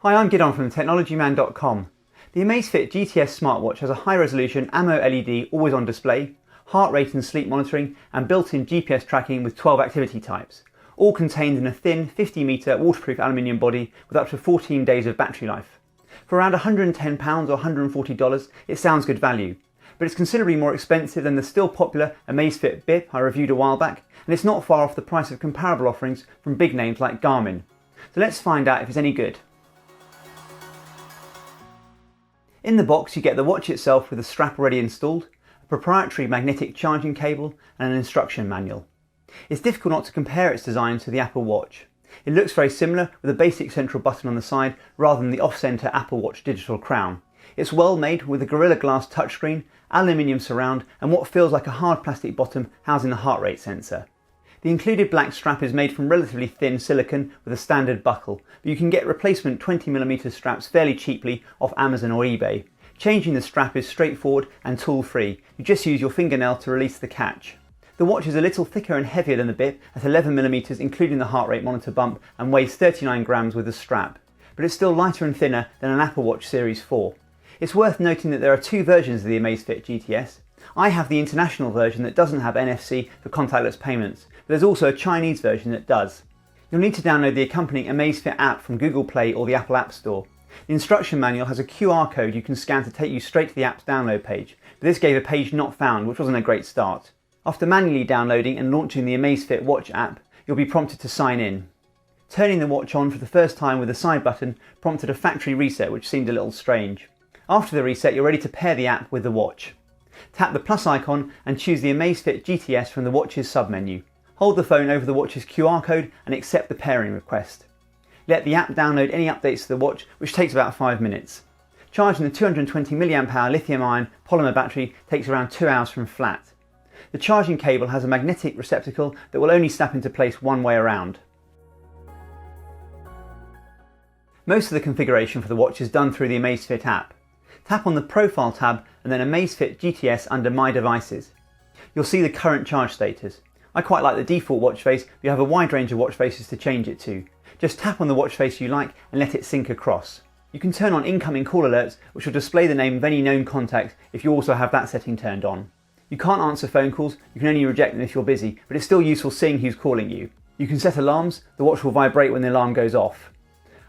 Hi, I'm Gidon from technologyman.com. The Amazfit GTS smartwatch has a high-resolution AMOLED always-on display, heart rate and sleep monitoring, and built-in GPS tracking with 12 activity types, all contained in a thin 50-metre waterproof aluminium body with up to 14 days of battery life. For around £110 or $140, it sounds good value, but it's considerably more expensive than the still popular Amazfit Bip I reviewed a while back, and it's not far off the price of comparable offerings from big names like Garmin. So let's find out if it's any good. In the box you get the watch itself with a strap already installed, a proprietary magnetic charging cable and an instruction manual. It's difficult not to compare its design to the Apple Watch. It looks very similar with a basic central button on the side rather than the off-centre Apple Watch digital crown. It's well made with a Gorilla Glass touchscreen, aluminium surround and what feels like a hard plastic bottom housing the heart rate sensor. The included black strap is made from relatively thin silicone with a standard buckle, but you can get replacement 20mm straps fairly cheaply off Amazon or eBay. Changing the strap is straightforward and tool-free. You just use your fingernail to release the catch. The watch is a little thicker and heavier than the Bip at 11mm including the heart rate monitor bump and weighs 39 grams with the strap, but it's still lighter and thinner than an Apple Watch Series 4. It's worth noting that there are two versions of the Amazfit GTS. I have the international version that doesn't have NFC for contactless payments, but there's also a Chinese version that does. You'll need to download the accompanying Amazfit app from Google Play or the Apple App Store. The instruction manual has a QR code you can scan to take you straight to the app's download page, but this gave a page not found, which wasn't a great start. After manually downloading and launching the Amazfit Watch app, you'll be prompted to sign in. Turning the watch on for the first time with the side button prompted a factory reset, which seemed a little strange. After the reset, you're ready to pair the app with the watch. Tap the plus icon and choose the Amazfit GTS from the watch's submenu. Hold the phone over the watch's QR code and accept the pairing request. Let the app download any updates to the watch, which takes about 5 minutes. Charging the 220 mAh lithium-ion polymer battery takes around 2 hours from flat. The charging cable has a magnetic receptacle that will only snap into place one way around. Most of the configuration for the watch is done through the Amazfit app. Tap on the Profile tab and then Amazfit GTS under My Devices. You'll see the current charge status. I quite like the default watch face, but you have a wide range of watch faces to change it to. Just tap on the watch face you like and let it sync across. You can turn on incoming call alerts, which will display the name of any known contact if you also have that setting turned on. You can't answer phone calls, you can only reject them if you're busy, but it's still useful seeing who's calling you. You can set alarms, the watch will vibrate when the alarm goes off.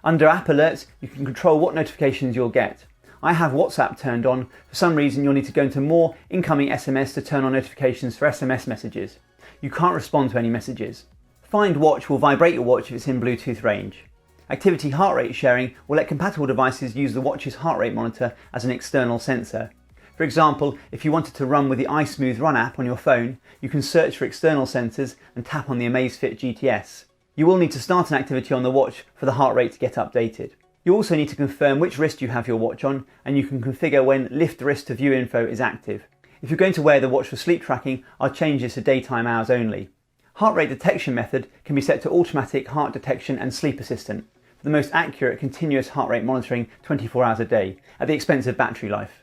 Under app alerts, you can control what notifications you'll get. I have WhatsApp turned on. For some reason you'll need to go into more incoming SMS to turn on notifications for SMS messages. You can't respond to any messages. Find Watch will vibrate your watch if it's in Bluetooth range. Activity heart rate sharing will let compatible devices use the watch's heart rate monitor as an external sensor. For example, if you wanted to run with the iSmooth Run app on your phone, you can search for external sensors and tap on the Amazfit GTS. You will need to start an activity on the watch for the heart rate to get updated. You also need to confirm which wrist you have your watch on, and you can configure when Lift Wrist to View info is active. If you're going to wear the watch for sleep tracking, I'll change this to daytime hours only. Heart rate detection method can be set to automatic heart detection and sleep assistant for the most accurate continuous heart rate monitoring 24 hours a day at the expense of battery life.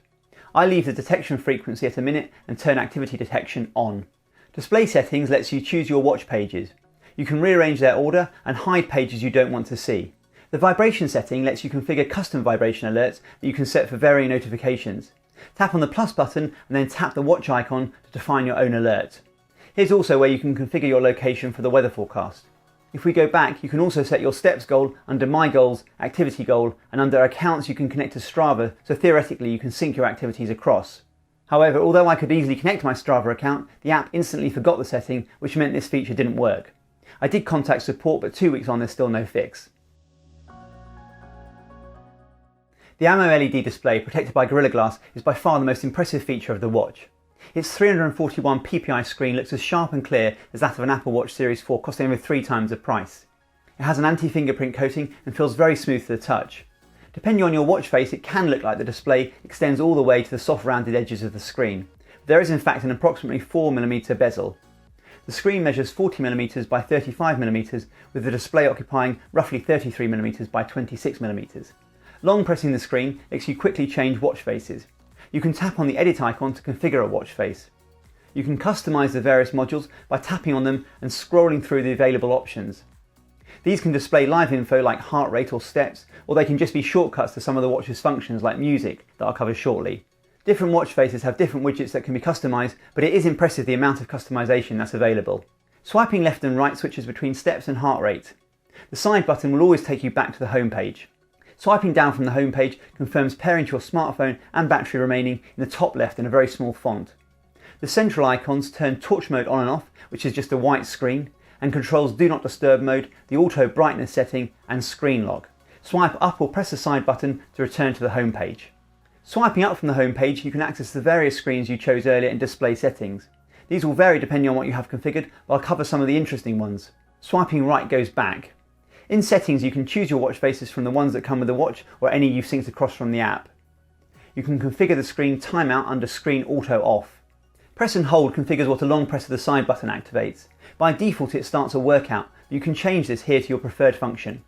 I leave the detection frequency at a minute and turn activity detection on. Display settings lets you choose your watch pages. You can rearrange their order and hide pages you don't want to see. The vibration setting lets you configure custom vibration alerts that you can set for varying notifications. Tap on the plus button and then tap the watch icon to define your own alert. Here's also where you can configure your location for the weather forecast. If we go back, you can also set your steps goal under My Goals, Activity Goal, and under Accounts you can connect to Strava, so theoretically you can sync your activities across. However, although I could easily connect my Strava account, the app instantly forgot the setting, which meant this feature didn't work. I did contact support, but 2 weeks on there's still no fix. The AMOLED display, protected by Gorilla Glass, is by far the most impressive feature of the watch. Its 341 ppi screen looks as sharp and clear as that of an Apple Watch Series 4, costing over 3 times the price. It has an anti-fingerprint coating and feels very smooth to the touch. Depending on your watch face, it can look like the display extends all the way to the soft rounded edges of the screen. There is in fact an approximately 4mm bezel. The screen measures 40mm by 35mm, with the display occupying roughly 33mm by 26mm. Long pressing the screen lets you quickly change watch faces. You can tap on the edit icon to configure a watch face. You can customize the various modules by tapping on them and scrolling through the available options. These can display live info like heart rate or steps, or they can just be shortcuts to some of the watch's functions like music that I'll cover shortly. Different watch faces have different widgets that can be customised, but it is impressive the amount of customisation that's available. Swiping left and right switches between steps and heart rate. The side button will always take you back to the home page. Swiping down from the home page confirms pairing to your smartphone and battery remaining in the top left in a very small font. The central icons turn torch mode on and off, which is just a white screen, and controls do not disturb mode, the auto brightness setting and screen lock. Swipe up or press the side button to return to the home page. Swiping up from the home page, you can access the various screens you chose earlier in display settings. These will vary depending on what you have configured, but I'll cover some of the interesting ones. Swiping right goes back. In settings, you can choose your watch faces from the ones that come with the watch or any you've synced across from the app. You can configure the screen timeout under screen auto off. Press and hold configures what a long press of the side button activates. By default it starts a workout, but you can change this here to your preferred function.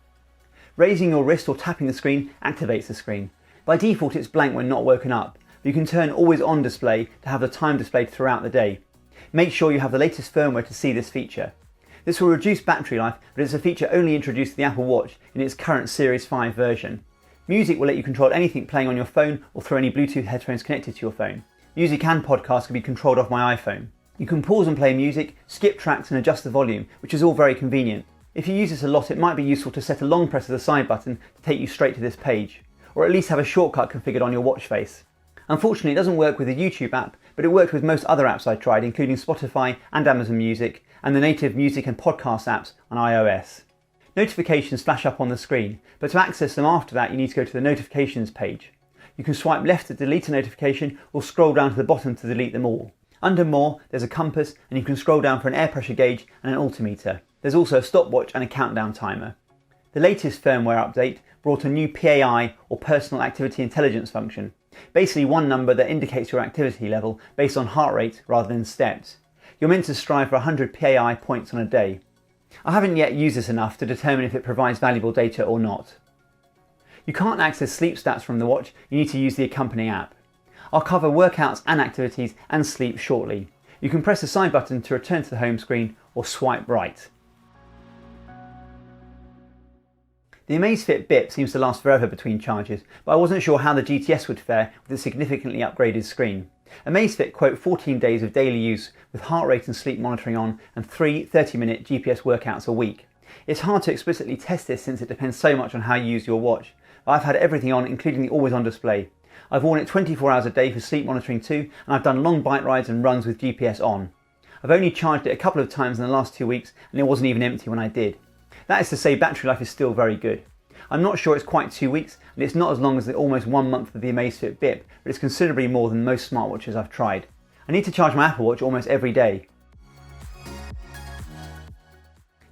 Raising your wrist or tapping the screen activates the screen. By default it's blank when not woken up, but you can turn always on display to have the time displayed throughout the day. Make sure you have the latest firmware to see this feature. This will reduce battery life, but it's a feature only introduced to the Apple Watch in its current Series 5 version. Music will let you control anything playing on your phone or through any Bluetooth headphones connected to your phone. Music and podcasts can be controlled off my iPhone. You can pause and play music, skip tracks and adjust the volume, which is all very convenient. If you use this a lot, it might be useful to set a long press of the side button to take you straight to this page, or at least have a shortcut configured on your watch face. Unfortunately, it doesn't work with the YouTube app, but it worked with most other apps I tried, including Spotify and Amazon Music, and the native music and podcast apps on iOS. Notifications flash up on the screen, but to access them after that you need to go to the notifications page. You can swipe left to delete a notification or scroll down to the bottom to delete them all. Under More, there's a compass and you can scroll down for an air pressure gauge and an altimeter. There's also a stopwatch and a countdown timer. The latest firmware update brought a new PAI or Personal Activity Intelligence function. Basically one number that indicates your activity level based on heart rate rather than steps. You're meant to strive for 100 PAI points on a day. I haven't yet used this enough to determine if it provides valuable data or not. You can't access sleep stats from the watch, you need to use the accompanying app. I'll cover workouts and activities and sleep shortly. You can press the side button to return to the home screen or swipe right. The Amazfit Bip seems to last forever between charges, but I wasn't sure how the GTS would fare with a significantly upgraded screen. Amazfit quote 14 days of daily use with heart rate and sleep monitoring on and 3 30-minute GPS workouts a week. It's hard to explicitly test this since it depends so much on how you use your watch, but I've had everything on, including the always on display. I've worn it 24 hours a day for sleep monitoring too, and I've done long bike rides and runs with GPS on. I've only charged it a couple of times in the last 2 weeks and it wasn't even empty when I did. That is to say battery life is still very good. I'm not sure it's quite 2 weeks and it's not as long as the almost 1 month of the Amazfit Bip, but it's considerably more than most smartwatches I've tried. I need to charge my Apple Watch almost every day.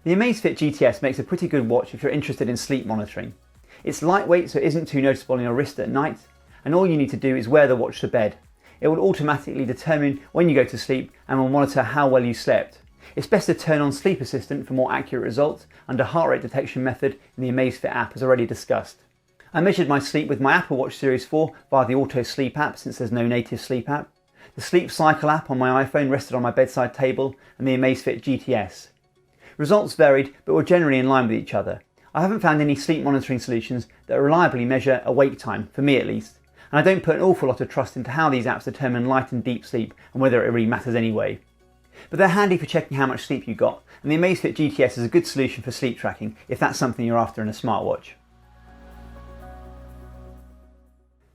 The Amazfit GTS makes a pretty good watch if you're interested in sleep monitoring. It's lightweight so it isn't too noticeable on your wrist at night, and all you need to do is wear the watch to bed. It will automatically determine when you go to sleep and will monitor how well you slept. It's best to turn on Sleep Assistant for more accurate results under heart rate detection method in the Amazfit app as already discussed. I measured my sleep with my Apple Watch Series 4 via the AutoSleep app since there's no native sleep app. The Sleep Cycle app on my iPhone rested on my bedside table and the Amazfit GTS. Results varied but were generally in line with each other. I haven't found any sleep monitoring solutions that reliably measure awake time, for me at least, and I don't put an awful lot of trust into how these apps determine light and deep sleep and whether it really matters anyway. But they're handy for checking how much sleep you got, and the Amazfit GTS is a good solution for sleep tracking if that's something you're after in a smartwatch.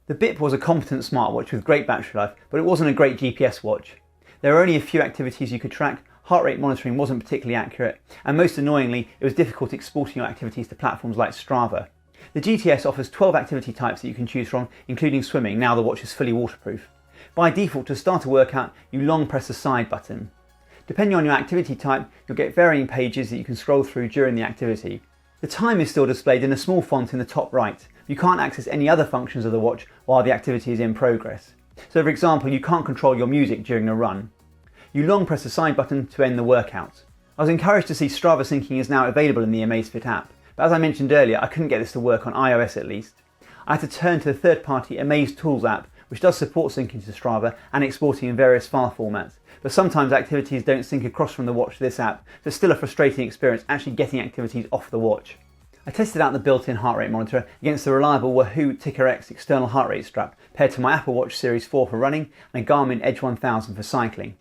The Bip was a competent smartwatch with great battery life, but it wasn't a great GPS watch. There were only a few activities you could track, heart rate monitoring wasn't particularly accurate, and most annoyingly, it was difficult exporting your activities to platforms like Strava. The GTS offers 12 activity types that you can choose from, including swimming, now the watch is fully waterproof. By default, to start a workout, you long press the side button. Depending on your activity type, you'll get varying pages that you can scroll through during the activity. The time is still displayed in a small font in the top right. You can't access any other functions of the watch while the activity is in progress. So for example, you can't control your music during a run. You long press the side button to end the workout. I was encouraged to see Strava syncing is now available in the Amazfit app, but as I mentioned earlier, I couldn't get this to work on iOS at least. I had to turn to the third-party Amaze Tools app, which does support syncing to Strava and exporting in various file formats, but sometimes activities don't sync across from the watch to this app, so it's still a frustrating experience actually getting activities off the watch. I tested out the built-in heart rate monitor against the reliable Wahoo TIckrX external heart rate strap paired to my Apple Watch Series 4 for running and a Garmin Edge 1000 for cycling.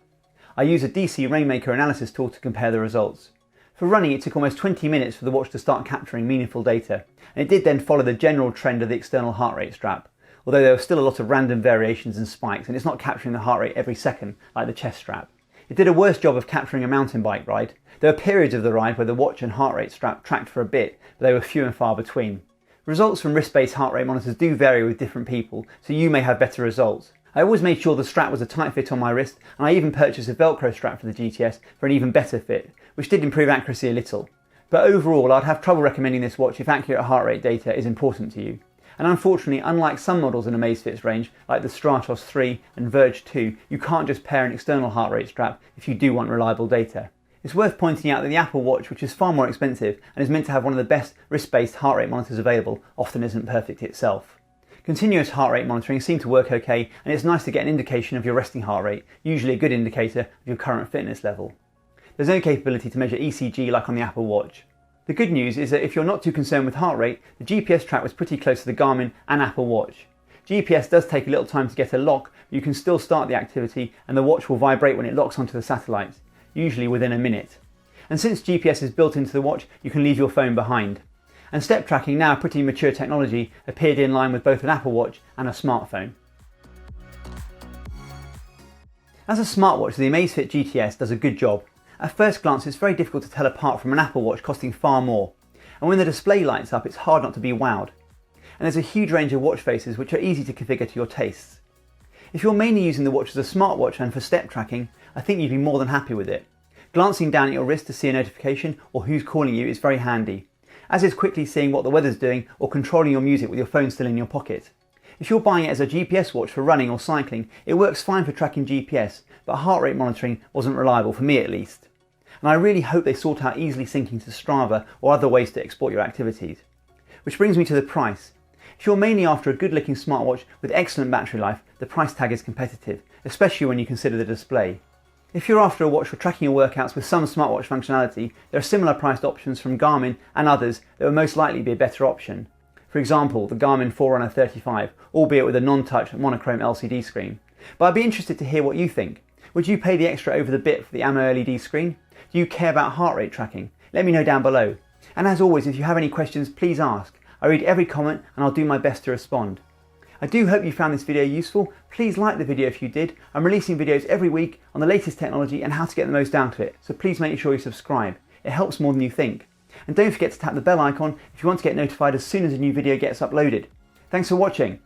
I used a DC Rainmaker analysis tool to compare the results. For running, it took almost 20 minutes for the watch to start capturing meaningful data, and it did then follow the general trend of the external heart rate strap, although there were still a lot of random variations and spikes, and it's not capturing the heart rate every second like the chest strap. It did a worse job of capturing a mountain bike ride. There were periods of the ride where the watch and heart rate strap tracked for a bit, but they were few and far between. Results from wrist-based heart rate monitors do vary with different people, so you may have better results. I always made sure the strap was a tight fit on my wrist, and I even purchased a Velcro strap for the GTS for an even better fit, which did improve accuracy a little. But overall, I'd have trouble recommending this watch if accurate heart rate data is important to you. And unfortunately, unlike some models in Amazfit's range, like the Stratos 3 and Verge 2, you can't just pair an external heart rate strap if you do want reliable data. It's worth pointing out that the Apple Watch, which is far more expensive and is meant to have one of the best wrist-based heart rate monitors available, often isn't perfect itself. Continuous heart rate monitoring seemed to work okay, and it's nice to get an indication of your resting heart rate, usually a good indicator of your current fitness level. There's no capability to measure ECG like on the Apple Watch. The good news is that if you're not too concerned with heart rate, the GPS track was pretty close to the Garmin and Apple Watch. GPS does take a little time to get a lock, but you can still start the activity and the watch will vibrate when it locks onto the satellites, usually within a minute. And since GPS is built into the watch, you can leave your phone behind. And step tracking, now pretty mature technology, appeared in line with both an Apple Watch and a smartphone. As a smartwatch, the Amazfit GTS does a good job. At first glance, it's very difficult to tell apart from an Apple Watch costing far more. And when the display lights up, it's hard not to be wowed. And there's a huge range of watch faces which are easy to configure to your tastes. If you're mainly using the watch as a smartwatch and for step tracking, I think you'd be more than happy with it. Glancing down at your wrist to see a notification or who's calling you is very handy, as is quickly seeing what the weather's doing or controlling your music with your phone still in your pocket. If you're buying it as a GPS watch for running or cycling, it works fine for tracking GPS, but heart rate monitoring wasn't reliable, for me at least. And I really hope they sort out easily syncing to Strava or other ways to export your activities. Which brings me to the price. If you're mainly after a good-looking smartwatch with excellent battery life, the price tag is competitive, especially when you consider the display. If you're after a watch for tracking your workouts with some smartwatch functionality, there are similar priced options from Garmin and others that will most likely be a better option. For example, the Garmin Forerunner 35, albeit with a non-touch monochrome LCD screen. But I'd be interested to hear what you think. Would you pay the extra over the bit for the AMOLED screen? Do you care about heart rate tracking? Let me know down below. And as always, if you have any questions, please ask. I read every comment and I'll do my best to respond. I do hope you found this video useful. Please like the video if you did. I'm releasing videos every week on the latest technology and how to get the most out of it, so please make sure you subscribe. It helps more than you think. And don't forget to tap the bell icon if you want to get notified as soon as a new video gets uploaded. Thanks for watching.